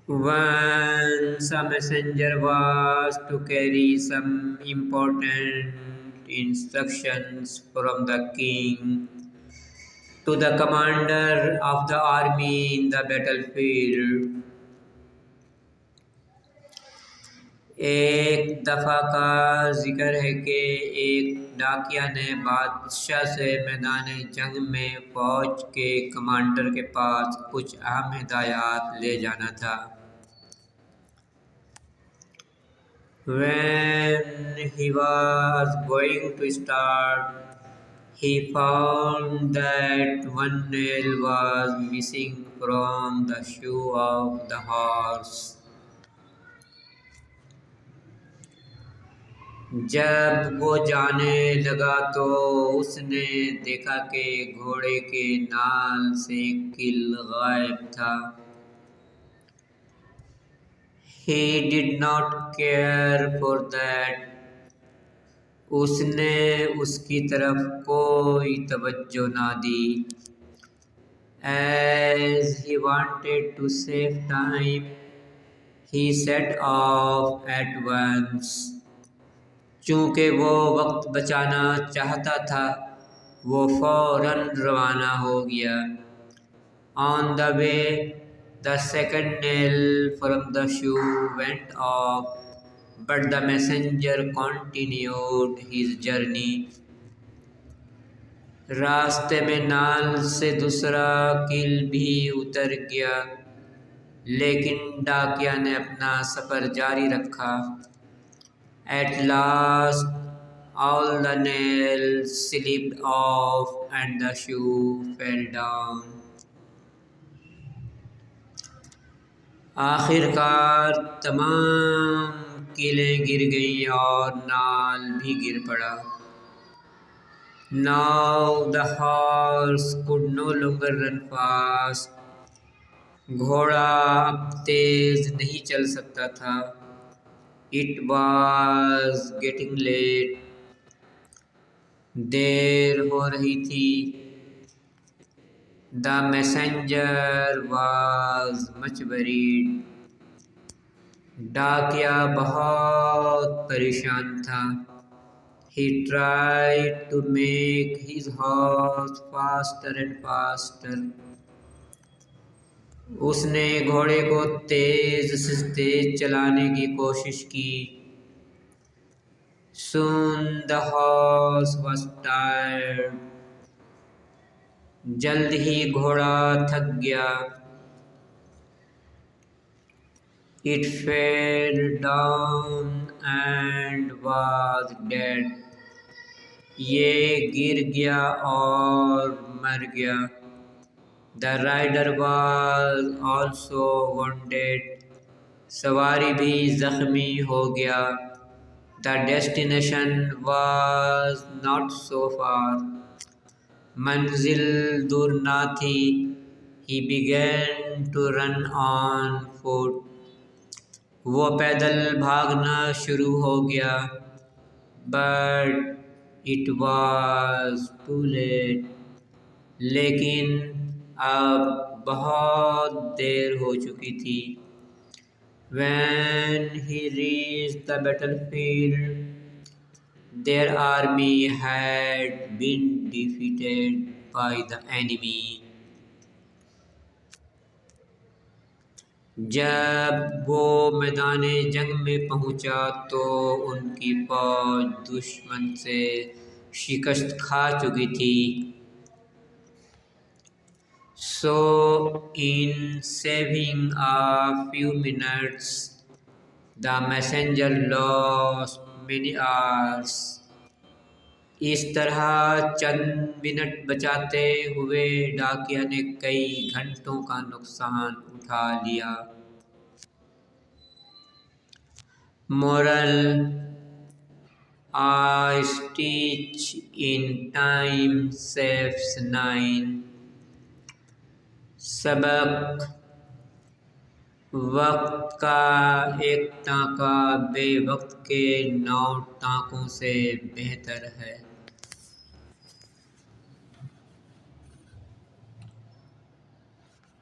Once a messenger was to carry some important instructions from the king to the commander of the army in the battlefield. एक दफ़ा का जिक्र है कि एक डाकिया ने बादशाह से मैदान जंग में फ़ौज के कमांडर के पास कुछ अहम हिदायत ले जाना था। When he was going to start, he found that one nail was missing from the shoe of the horse. जब वो जाने लगा तो उसने देखा कि घोड़े के नाल से कील गायब था। He did not care for that. उसने उसकी तरफ कोई तवज्जो ना दी। As he wanted to save time, he set off at once. चूँकि वो वक्त बचाना चाहता था, वो फ़ौरन रवाना हो गया। On the way, the second nail from the shoe went off, but the messenger continued his journey. रास्ते में नाल से दूसरा कील भी उतर गया, लेकिन डाकिया ने अपना सफ़र जारी रखा। At last, all the nails slipped off and the shoe fell down. आखिरकार तमाम कीलें गिर गईं और नाल भी गिर पड़ा। Now the horse could no longer run fast. घोड़ा अब तेज नहीं चल सकता था। It was getting late. देर हो रही थी। The messenger was much worried. डाकिया बहुत परेशान था। He tried to make his horse faster and faster. उसने घोड़े को तेज से तेज चलाने की कोशिश की। Soon the horse was tired. जल्द ही घोड़ा थक गया। It fell down and was dead. ये गिर गया और मर गया। The rider was also wounded. सवारी भी जख्मी हो गया। The destination was not so far. मंजिल दूर ना थी। He began to run on foot. वो पैदल भागना शुरू हो गया। But it was too late. लेकिन अब बहुत देर हो चुकी थी। When he reached the battlefield, their army had been defeated by the enemy. जब वो मैदान जंग में पहुंचा तो उनकी फौज दुश्मन से शिकस्त खा चुकी थी। So in saving a few minutes, the messenger lost many hours. इस तरह चंद मिनट बचाते हुए डाकिया ने कई घंटों का नुकसान उठा लिया। Moral: a stitch in time saves 9. सबक: वक्त का एक टाँका बेवक्त के 9 टाँकों से बेहतर है।